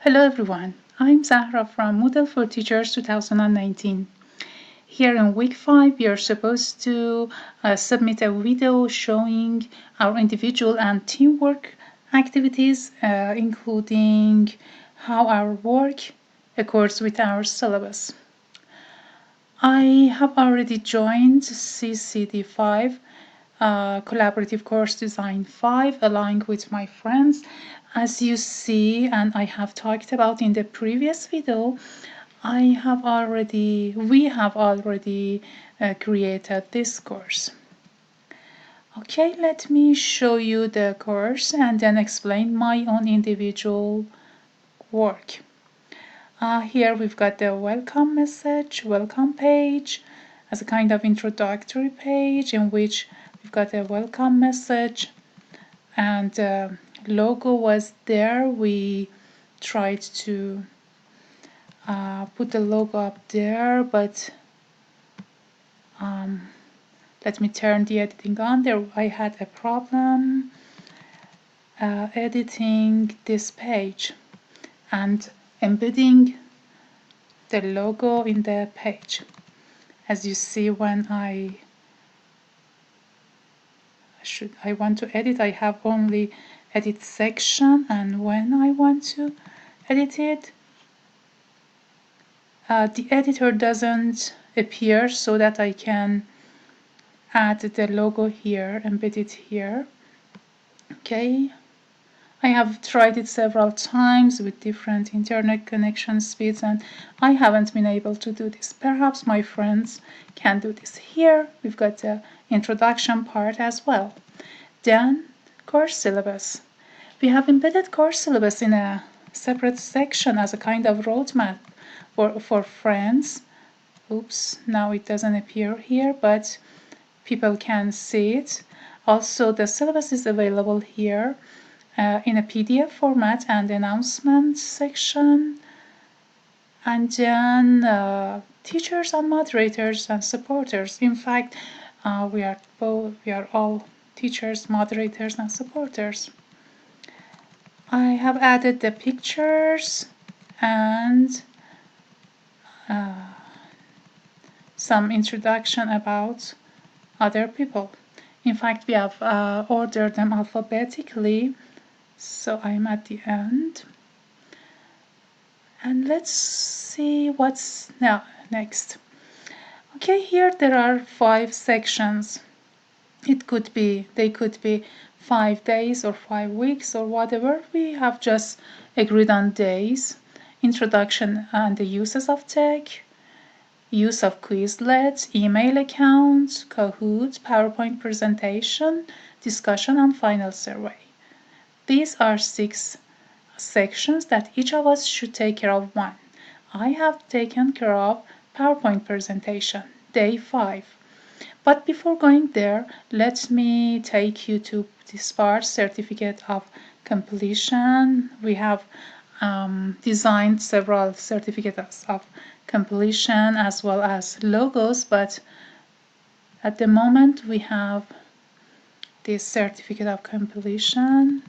Hello everyone, I'm Zahra from Moodle for Teachers 2019. Here in week 5, you're supposed to submit a video showing our individual and teamwork activities, including how our work accords with our syllabus. I have already joined CCD5, Collaborative Course Design 5, along with my friends. As you see, and I have talked about in the previous video, we have already created this course. Okay, let me show you the course and then explain my own individual work. Here we've got the welcome message, welcome page as a kind of introductory page in which we've got a welcome message, and logo was there. We tried to put the logo up there, but let me turn the editing on. There I had a problem editing this page and embedding the logo in the page. As you see, when I want to edit, I have only edit section, and when I want to edit it, the editor doesn't appear so that I can add the logo here, embed it here. Okay, I have tried it several times with different internet connection speeds and I haven't been able to do this. Perhaps my friends can do this. Here we've got the introduction part as well. Then course syllabus. We have embedded course syllabus in a separate section as a kind of roadmap for friends. Oops, now it doesn't appear here, but people can see it. Also, the syllabus is available here in a PDF format and announcement section. And then teachers and moderators and supporters. In fact, we are all teachers, moderators, and supporters. I have added the pictures and some introduction about other people. In fact, we have ordered them alphabetically, so I'm at the end. And let's see what's next. Okay, here there are 5 sections. They could be 5 days or 5 weeks or whatever. We have just agreed on days. Introduction and the uses of tech, use of Quizlet, email accounts, Kahoot, PowerPoint presentation, discussion, and final survey. These are 6 sections that each of us should take care of one. I have taken care of PowerPoint presentation, day 5. But before going there, let me take you to this part, certificate of completion. We have designed several certificates of completion as well as logos, but at the moment we have this certificate of completion.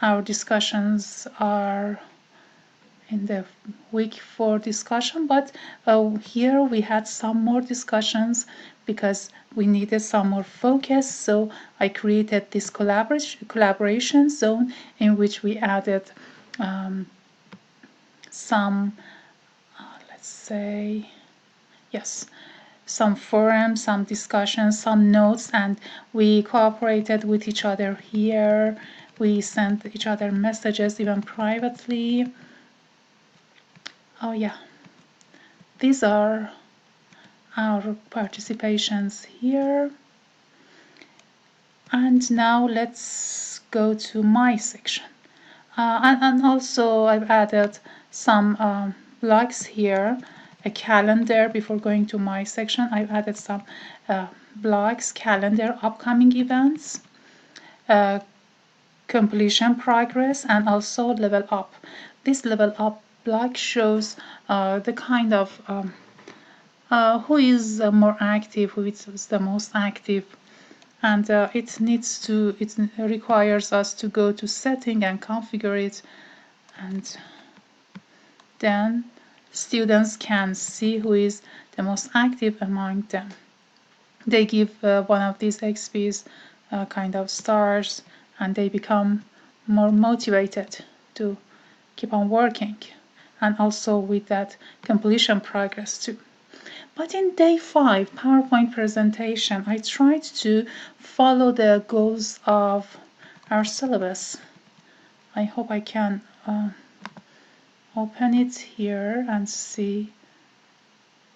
Our discussions are in the week 4 discussion, but here we had some more discussions because we needed some more focus, so I created this collaboration zone in which we added some let's say some forums, some discussions, some notes, and we cooperated with each other here. We sent each other messages even privately. Oh yeah, these are our participations here. And now let's go to my section. And also I've added some blocks here, a calendar. Before going to my section, I've added some blocks, calendar, upcoming events, completion progress, and also level up. This level up block shows the kind of who is more active, who is the most active, and it requires us to go to setting and configure it, and then students can see who is the most active among them. They give one of these XPs kind of stars, and they become more motivated to keep on working, and also with that completion progress too. But in day 5 PowerPoint presentation, I tried to follow the goals of our syllabus. I hope I can open it here and see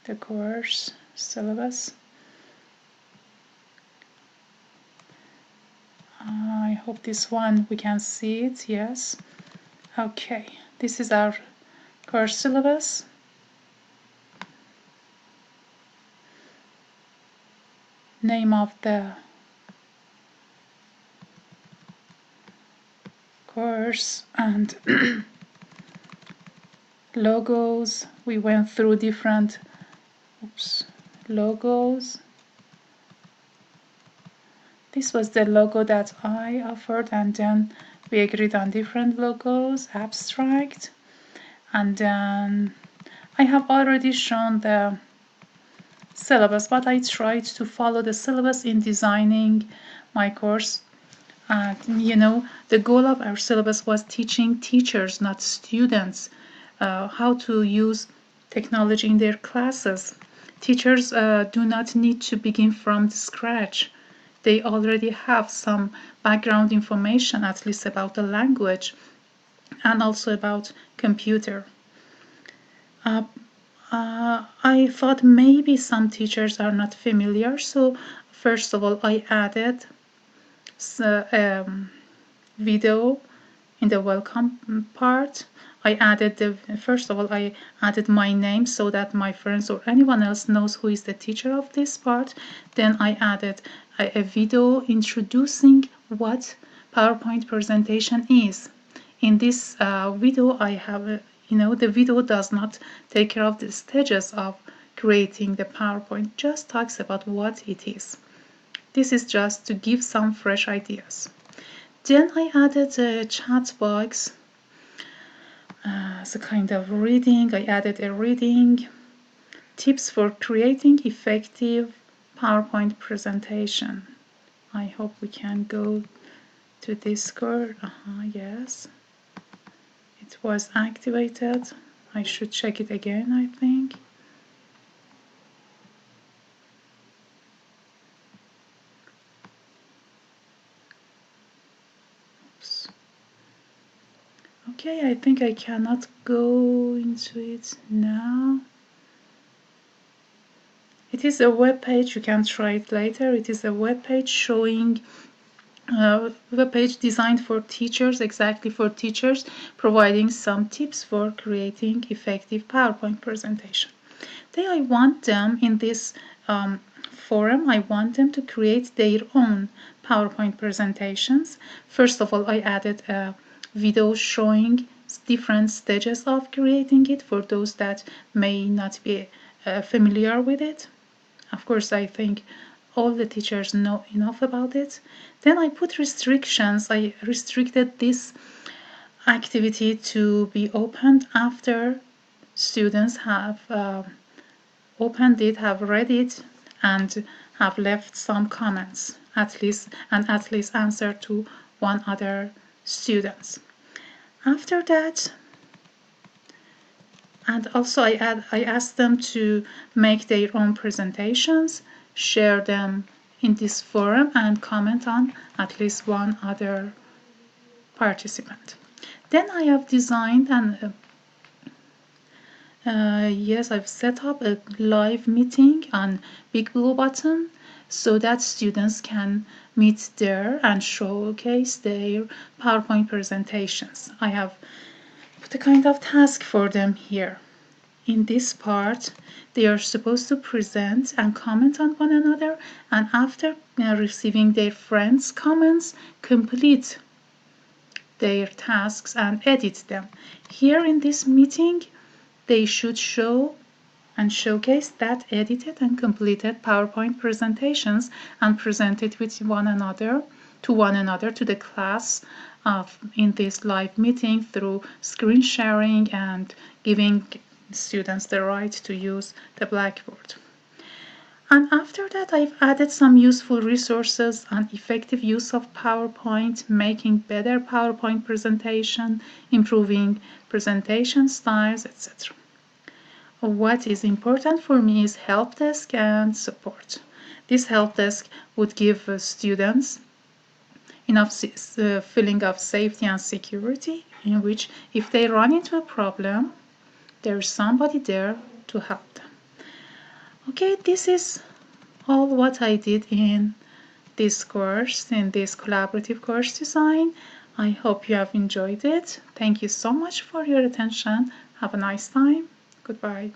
the course syllabus. I hope this one we can see it. Yes. Okay, this is our course syllabus. Name of the course and logos. We went through different logos. This was the logo that I offered, and then we agreed on different logos, abstract, and then I have already shown the syllabus, but I tried to follow the syllabus in designing my course. The goal of our syllabus was teaching teachers, not students, how to use technology in their classes. Teachers do not need to begin from scratch. They already have some background information, at least about the language and also about computer. I thought maybe some teachers are not familiar, so first of all I added video in the welcome part. First of all I added my name so that my friends or anyone else knows who is the teacher of this part. Then I added a video introducing what PowerPoint presentation is. In this video I have the video does not take care of the stages of creating the PowerPoint, just talks about what it is. This is just to give some fresh ideas. Then I added a chat box as a kind of reading. I added a reading, tips for creating effective PowerPoint presentation. I hope we can go to Discord. Yes, it was activated. I should check it again, I think. Oops. Okay, I think I cannot go into it now. It is a web page, you can try it later. It is a web page showing web page designed for teachers, exactly for teachers, providing some tips for creating effective PowerPoint presentation. Then I want them in this forum, I want them to create their own PowerPoint presentations. First of all, I added a video showing different stages of creating it for those that may not be familiar with it. Of course, I think all the teachers know enough about it. Then I put restrictions. I restricted this activity to be opened after students have opened it, have read it, and have left some comments, at least answer to one other students. After that, and also I asked them to make their own presentations, share them in this forum, and comment on at least one other participant. Then I have designed and yes, I've set up a live meeting on Big Blue Button so that students can meet there and showcase their PowerPoint presentations. I have put a kind of task for them here. In this part, they are supposed to present and comment on one another, and after receiving their friends' comments, complete their tasks and edit them. Here in this meeting, they should show and showcase that edited and completed PowerPoint presentations and present it with one another, to the class in this live meeting through screen sharing and giving students the right to use the Blackboard. And after that, I've added some useful resources on effective use of PowerPoint, making better PowerPoint presentation, improving presentation styles, etc. What is important for me is help desk and support. This help desk would give students enough feeling of safety and security, in which if they run into a problem, there's somebody there to help them. Okay, this is all what I did in this course, in this collaborative course design. I hope you have enjoyed it. Thank you so much for your attention. Have a nice time. Goodbye.